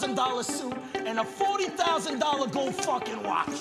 $1,000 suit and a $40,000 gold fucking watch.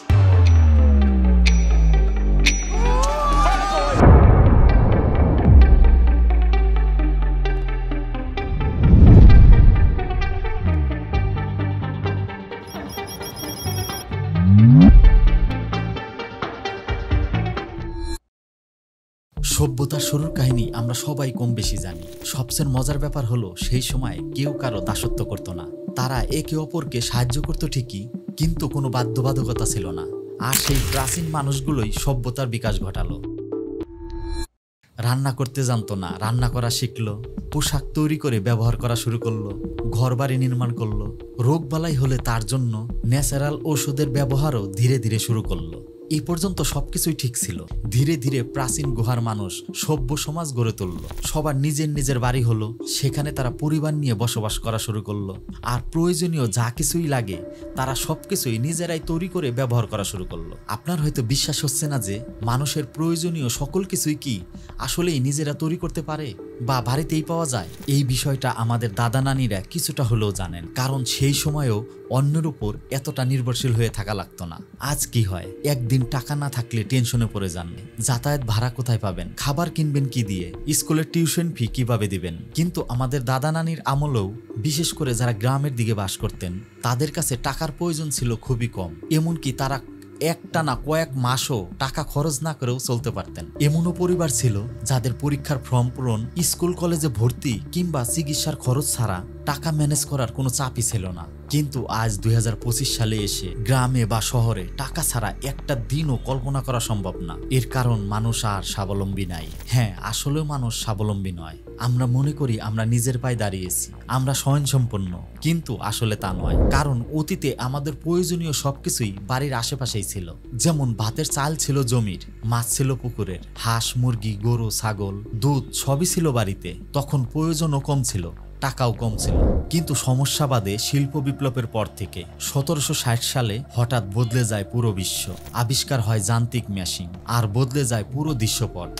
সভ্যতার শুরুর কাহিনী আমরা সবাই কম বেশি জানি। সবচেয়ে মজার ব্যাপার হলো সেই সময় কেউ কারো দাসত্ব করতো না। তারা একে অপরকে সাহায্য করতো ঠিকই, কিন্তু কোনো বাধ্যবাধকতা ছিল না। আর সেই প্রাচীন মানুষগুলোই সভ্যতার বিকাশ ঘটালো। রান্না করতে জানতো না, রান্না করা শিখলো। পোশাক তৈরি করে ব্যবহার করা শুরু করলো। ঘরবাড়ি নির্মাণ করলো। রোগবালাই হলে তার জন্য ন্যাচারাল ঔষধের ব্যবহারও ধীরে ধীরে শুরু করলো। এই পর্যন্ত সবকিছুই ঠিক ছিল। ধীরে ধীরে প্রাচীন গুহার মানুষ সভ্য সমাজ গড়ে তুলল। সবার নিজের নিজের বাড়ি হলো। সেখানে তারা পরিবার নিয়ে বসবাস করা শুরু করলো। আর প্রয়োজনীয় যা কিছুই লাগে তারা সবকিছুই নিজেরাই তৈরি করে ব্যবহার করা শুরু করলো। আপনার হয়তো বিশ্বাস হচ্ছে না যে মানুষের প্রয়োজনীয় সকল কিছুই কি আসলেই নিজেরা তৈরি করতে পারে বা বাড়িতেই পাওয়া যায়। এই বিষয়টা আমাদের দাদা নানিরা কিছুটা হলেও জানেন, কারণ সেই সময়েও অন্যের উপর এতটা নির্ভরশীল হয়ে থাকা লাগতো না। আজ কি হয়, একদিন টাকা না থাকলে টেনশনে পড়ে যান, যাতায়াত ভাড়া কোথায় পাবেন, খাবার কিনবেন কি দিয়ে, স্কুলের টিউশন ফি কিভাবে দিবেন। কিন্তু আমাদের দাদা নানির আমলেও, বিশেষ করে যারা গ্রামের দিকে বাস করতেন, তাদের কাছে টাকার প্রয়োজন ছিল খুবই কম। এমনকি তারা একটানা কয়েক মাসও টাকা খরচ না করেও চলতে পারতেন। এমনও পরিবার ছিল যাদের পরীক্ষার ফর্ম পূরণ, স্কুল কলেজে ভর্তি কিংবা চিকিৎসার খরচ ছাড়া টাকা ম্যানেজ করার কোনো চাপই ছিল না। কিন্তু আজ 2025 সালে এসে গ্রামে বা শহরে টাকা ছাড়া একটা দিনও কল্পনা করা সম্ভব না। এর কারণ মানুষ আর স্বাবলম্বী নাই। হ্যাঁ, আসলেও মানুষ স্বাবলম্বী নয়। আমরা মনে করি আমরা নিজের পায়ে দাঁড়িয়েছি, আমরা স্বয়ংসম্পন্ন, কিন্তু আসলে তা নয়। কারণ অতীতে আমাদের প্রয়োজনীয় সবকিছুই বাড়ির আশেপাশেই ছিল। যেমন ভাতের চাল ছিল জমির, মাছ ছিল পুকুরের, হাঁস মুরগি গরু ছাগল দুধ সবই ছিল বাড়িতে। তখন প্রয়োজনও কম ছিল, টাকাও কম ছিল। কিন্তু সমস্যা বাদে শিল্প বিপ্লবের পর থেকে 1760 সালে হঠাৎ বদলে যায় পুরো বিশ্ব। আবিষ্কার হয় যান্ত্রিক মেশিন, আর বদলে যায় পুরো দৃশ্যপট।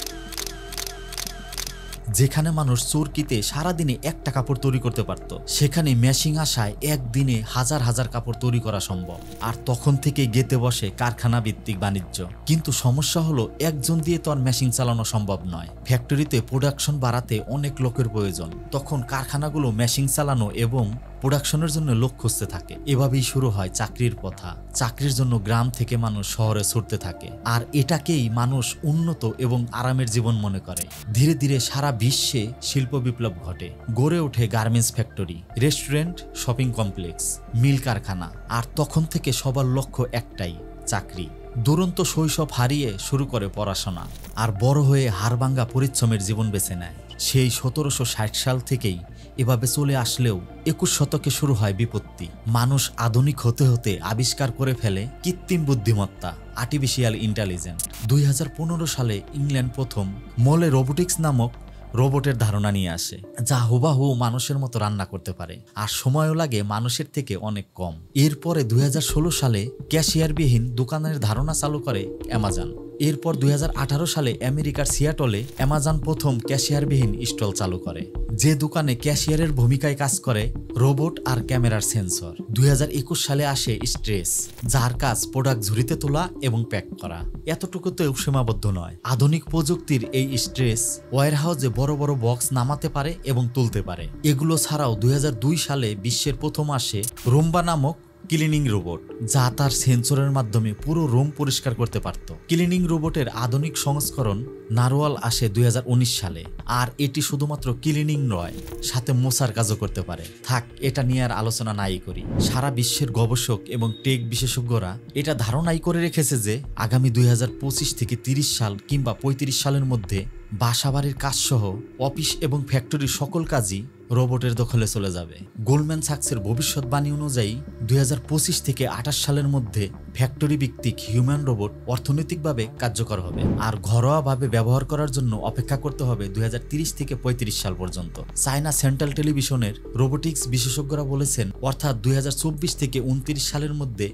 যেখানে মানুষ চরকিতে সারাদিনে একটা কাপড় তৈরি করতে পারত, সেখানে মেশিন আসায় একদিনে হাজার হাজার কাপড় তৈরি করা সম্ভব। আর তখন থেকে গেতে বসে কারখানা ভিত্তিক বাণিজ্য। কিন্তু সমস্যা হলো, একজন দিয়ে তো আর মেশিন চালানো সম্ভব নয়। ফ্যাক্টরিতে প্রোডাকশন বাড়াতে অনেক লোকের প্রয়োজন। তখন কারখানাগুলো মেশিন চালানো এবং প্রোডাকশনের জন্য লোক খুঁজতে থাকে। এভাবেই শুরু হয় চাকরির পথা। চাকরির জন্য গ্রাম থেকে মানুষ শহরে ছুটতে থাকে, আর এটাকেই মানুষ উন্নত এবং আরামের জীবন মনে করে। ধীরে ধীরে সারা বিশ্বে শিল্প বিপ্লব ঘটে। গড়ে ওঠে garments factory, restaurant, shopping complex, mill কারখানা। আর তখন থেকে সবার লক্ষ্য একটাই, চাকরি। দুরন্ত শৈশব হারিয়ে শুরু করে পড়াশোনা, আর বড় হয়ে হাড়ভাঙ্গা পরিশ্রমের জীবন বেছে নেয়। সেই 1760 সাল থেকেই এভাবে চলে আসলেও 21 শতকে শুরু হয় বিপত্তি। মানুষ আধুনিক হতে হতে আবিষ্কার করে ফেলে কৃত্রিম বুদ্ধিমত্তা, আর্টিফিশিয়াল ইন্টেলিজেন্স। 2015 সালে ইংল্যান্ড প্রথম মোলে রোবোটিক্স নামক রোবটের ধারণা নিয়ে আসে, যা হুবাহু মানুষের মতো রান্না করতে পারে, আর সময়ও লাগে মানুষের থেকে অনেক কম। এরপরে 2016 সালে ক্যাশিয়ারবিহীন দোকানের ধারণা চালু করে অ্যামাজন। এরপর 2018 সালে আমেরিকার সিয়াটলে অ্যামাজন প্রথম ক্যাশিয়ারবিহীন স্টল চালু করে, যে দোকানে ক্যাশিয়ারের ভূমিকায় কাজ করে রোবট আর ক্যামেরার সেন্সর। 2021 সালে আসে স্ট্রেস, যার কাজ প্রোডাক্ট ঝুড়িতে তোলা এবং প্যাক করা। এতটুকুতেও সীমাবদ্ধ নয়। আধুনিক প্রযুক্তির এই স্ট্রেস ওয়্যারহাউসে বড় বড় বক্স নামাতে পারে এবং তুলতে পারে। এগুলো ছাড়াও 2002 সালে বিশ্বের প্রথম আসে রুম্বা নামক ক্লিনিং রোবট, যা তার সেন্সরের মাধ্যমে পুরো রুম পরিষ্কার করতে পারত। ক্লিনিং রোবটের আধুনিক সংস্করণ নারওয়াল আসে 2019 সালে, আর এটি শুধুমাত্র ক্লিনিং নয়, সাথে মোছার কাজও করতে পারে। থাক, এটা নিয়ে আর আলোচনা নাই করি। সারা বিশ্বের গবেষক এবং টেক বিশেষজ্ঞরা এটা ধারণাই করে রেখেছে যে আগামী 2025 থেকে 30 সাল কিংবা 35 সালের মধ্যে বাসাবাড়ির কাজ সহ অফিস এবং ফ্যাক্টরির সকল কাজই রোবটের দখলে চলে যাবে। গোল্ডম্যান সাকসের ভবিষ্যৎবাণী অনুযায়ী 2025 থেকে 28 সালের মধ্যে ফ্যাক্টরি ভিত্তিক হিউম্যান রোবট অর্থনৈতিকভাবে কার্যকর হবে, আর ঘরোয়াভাবে ব্যবহার করার জন্য অপেক্ষা করতে হবে 2030 থেকে 35 সাল পর্যন্ত। চায়না সেন্ট্রাল টেলিভিশনের রোবোটিক্স বিশেষজ্ঞরা বলেছেন, অর্থাৎ 2024 থেকে 29 সালের মধ্যে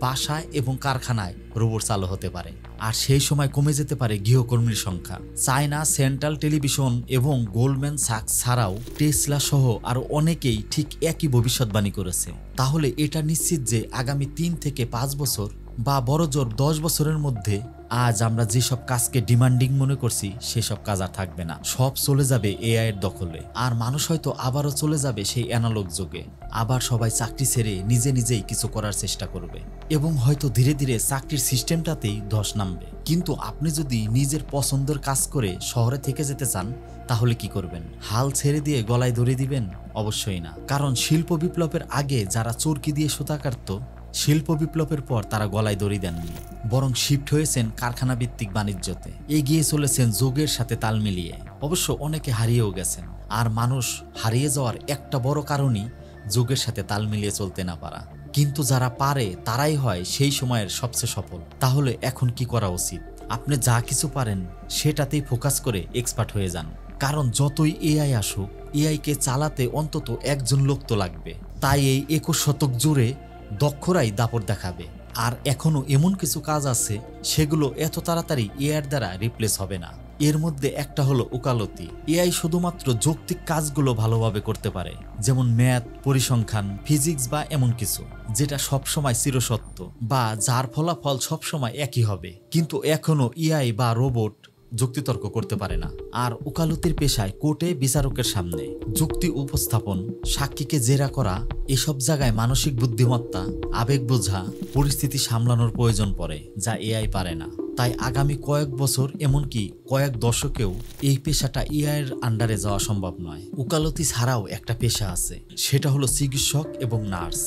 বাসায় এবং কারখানায় রোবট চালু হতে পারে, আর সেই সময় কমে যেতে পারে গৃহকর্মীর সংখ্যা। চায়না সেন্ট্রাল টেলিভিশন এবং গোল্ডম্যান সাকস ছাড়াও টেসলা সহ আরো অনেকেই ঠিক একই ভবিষ্যৎবাণী করেছে। তাহলে এটা নিশ্চিত যে আগামী 3 থেকে 5 বছর বা বড় জোর 10 বছরের মধ্যে আজ আমরা যেসব কাজকে ডিমান্ডিং মনে করছি সেসব কাজ আর থাকবে না, সব চলে যাবে এআই এর দখলে। আর মানুষ হয়তো আবারও চলে যাবে সেই অ্যানালগ যুগে। আবার সবাই চাকরি ছেড়ে নিজে নিজেই কিছু করার চেষ্টা করবে এবং হয়তো ধীরে ধীরে চাকরির সিস্টেমটাতেই ধস নামবে। কিন্তু আপনি যদি নিজের পছন্দের কাজ করে শহরে থেকে যেতে চান তাহলে কি করবেন? হাল ছেড়ে দিয়ে গলায় দড়ি দিবেন? অবশ্যই না। কারণ শিল্প বিপ্লবের আগে যারা চরকি দিয়ে সুতা কাটত, শিল্প বিপ্লবের পর তারা গলায় দড়ি দেননি, বরং শিফট হয়েছেন কারখানা ভিত্তিক বাণিজ্যতে, এগিয়ে চলেছেন যুগের সাথে তাল মিলিয়ে। অবশ্য অনেকে হারিয়েও গেছেন। আর মানুষ হারিয়ে যাওয়ার একটা বড় কারণই যুগের সাথে তাল মিলিয়ে চলতে না পারা। কিন্তু যারা পারে তারাই হয় সেই সময়ের সবচেয়ে সফল। তাহলে এখন কি করা উচিত? আপনি যা কিছু পারেন সেটাতেই ফোকাস করে এক্সপার্ট হয়ে যান। কারণ যতই এআই আসুক, এআইকে চালাতে অন্তত একজন লোক তো লাগবে। তাই এই 21 শতক জুড়ে দক্ষরাই দাপট দেখাবে। আর এখনো এমন কিছু কাজ আছে সেগুলো এত তাড়াতাড়ি এআইয়ের দ্বারা রিপ্লেস হবে না। এর মধ্যে একটা হলো ওকালতি। এআই শুধুমাত্র যৌক্তিক কাজগুলো ভালোভাবে করতে পারে, যেমন ম্যাথ, পরিসংখ্যান, ফিজিক্স বা এমন কিছু যেটা সবসময় চিরসত্য বা যার ফলাফল সবসময় একই হবে। কিন্তু এখনো এআই বা রোবট যুক্তিতর্ক করতে পারে না। আর ওকালতির পেশায় কোর্টে বিচারকের সামনে যুক্তি উপস্থাপন, সাক্ষীকে জেরা করা, এসব জায়গায় মানসিক বুদ্ধিমত্তা, আবেগ বোঝা, পরিস্থিতি সামলানোর প্রয়োজন পড়ে, যা এআই পারে না। তাই আগামী কয়েক বছর, এমনকি কয়েক দশকেও এই পেশাটা এআই এর আন্ডারে যাওয়া সম্ভব নয়। ওকালতি ছাড়াও একটা পেশা আছে, সেটা হলো চিকিৎসক এবং নার্স।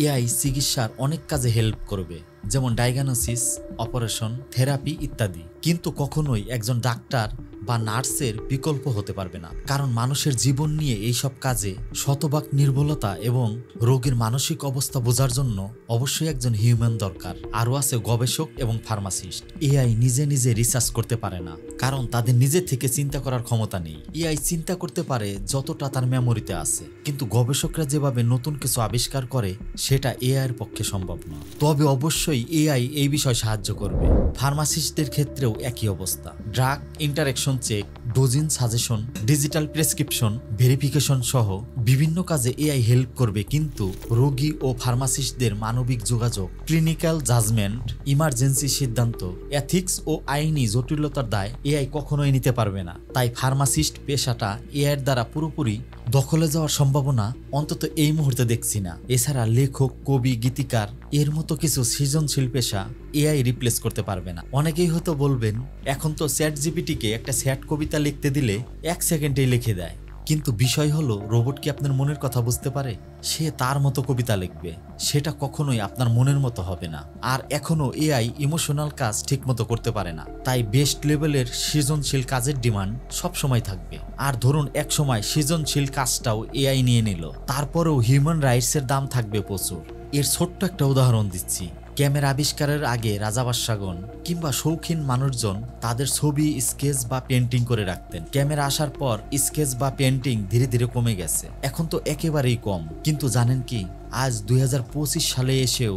এআই চিকিৎসার অনেক কাজে হেল্প করবে, যেমন ডায়াগনোসিস, অপারেশন, থেরাপি ইত্যাদি। কিন্তু কখনোই একজন ডাক্তার বা নার্সের বিকল্প হতে পারবে না। কারণ মানুষের জীবন নিয়ে এইসব কাজে শতভাগ নির্ভুলতা এবং রোগীর মানসিক অবস্থা বোঝার জন্য অবশ্যই একজন হিউম্যান দরকার। আরও আছে গবেষক এবং ফার্মাসিস্ট। এআই নিজে নিজে রিসার্চ করতে পারে না, কারণ তাদের নিজে থেকে চিন্তা করার ক্ষমতা নেই। এআই চিন্তা করতে পারে যতটা তার মেমোরিতে আছে, কিন্তু গবেষকরা যেভাবে নতুন কিছু আবিষ্কার করে সেটা এআই এর পক্ষে সম্ভব নয়। তবে অবশ্যই এআই এই বিষয়ে সাহায্য করবে। ফার্মাসিস্টদের ক্ষেত্রেও একই অবস্থা। Drug interaction check, dosing suggestion, digital prescription verification সহ বিভিন্ন কাজে এআই হেল্প করবে। কিন্তু রোগী ও ফার্মাসিস্টদের মানবিক যোগাযোগ, ক্লিনিক্যাল জাজমেন্ট, ইমার্জেন্সি সিদ্ধান্ত, এথিক্স ও আইনি জটিলতার দায় এআই কখনোই নিতে পারবে না। তাই ফার্মাসিস্ট পেশাটা এআইয়ের দ্বারা পুরোপুরি দখলে যাওয়ার সম্ভাবনা অন্তত এই মুহূর্তে দেখছি না। এছাড়া লেখক, কবি, গীতিকার এর মতো কিছু সৃজনশীল পেশা এআই রিপ্লেস করতে পারবে না। অনেকেই হয়তো বলবেন, এখন তো চ্যাট জিপিটিকে একটা স্যাড কবিতা লিখতে দিলে 1 সেকেন্ডেই লিখে দেয়। কিন্তু বিষয় হলো, রোবট কি আপনার মনের কথা বুঝতে পারে? সে তার মতো কবিতা লিখবে, সেটা কখনোই আপনার মনের মতো হবে না। আর এখনো এআই ইমোশনাল কাজ ঠিক মতো করতে পারে না। তাই বেস্ট লেভেলের সৃজনশীল কাজের ডিমান্ড সবসময় থাকবে। আর ধরুন একসময় সৃজনশীল কাজটাও এআই নিয়ে নিল, তারপরেও হিউম্যান রাইটসের দাম থাকবে প্রচুর। এর ছোট্ট একটা উদাহরণ দিচ্ছি। ক্যামেরা আবিষ্কারের আগে রাজাবাদশাগণ কিংবা শৌখিন মানুষজন তাদের ছবি, স্কেচ বা পেন্টিং করে রাখতেন। ক্যামেরা আসার পর স্কেচ বা পেন্টিং ধীরে ধীরে কমে গেছে, এখন তো একেবারেই কম। কিন্তু জানেন কি, আজ 2025 সালে এসেও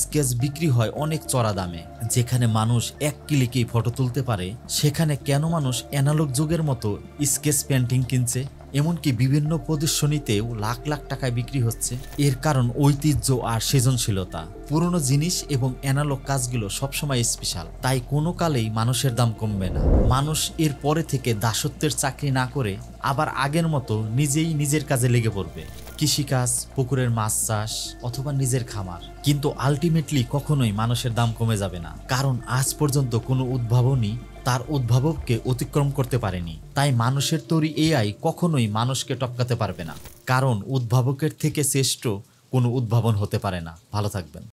স্কেচ বিক্রি হয় অনেক চড়া দামে। যেখানে মানুষ এক ক্লিকেই ফটো তুলতে পারে, সেখানে কেন মানুষ অ্যানালগ যুগের মতো স্কেচ পেন্টিং কিনছে? এমনকি বিভিন্ন প্রদর্শনীতেও লাখ লাখ টাকায় বিক্রি হচ্ছে। এর কারণ ঐতিহ্য আর সৃজনশীলতা। পুরনো জিনিস এবং অ্যানালগ কাজগুলো সবসময় স্পেশাল, তাই কোনো কালেই মানুষের দাম কমবে না। মানুষ এর পরে থেকে দাসত্বের চাকরি না করে আবার আগের মতো নিজেই নিজের কাজে লেগে পড়বে। কৃষিকাজ, পুকুরের মাছ চাষ অথবা নিজের খামার। কিন্তু আলটিমেটলি কখনোই মানুষের দাম কমে যাবে না, কারণ আজ পর্যন্ত কোনো উদ্ভাবনই তার উদ্ভাবককে অতিক্রম করতে পারেনি। তাই মানুষের তৈরি এআই কখনোই মানুষকে টপকাতে পারবে না, কারণ উদ্ভাবকের থেকে শ্রেষ্ঠ কোনো উদ্ভাবন হতে পারে না। ভালো থাকবেন।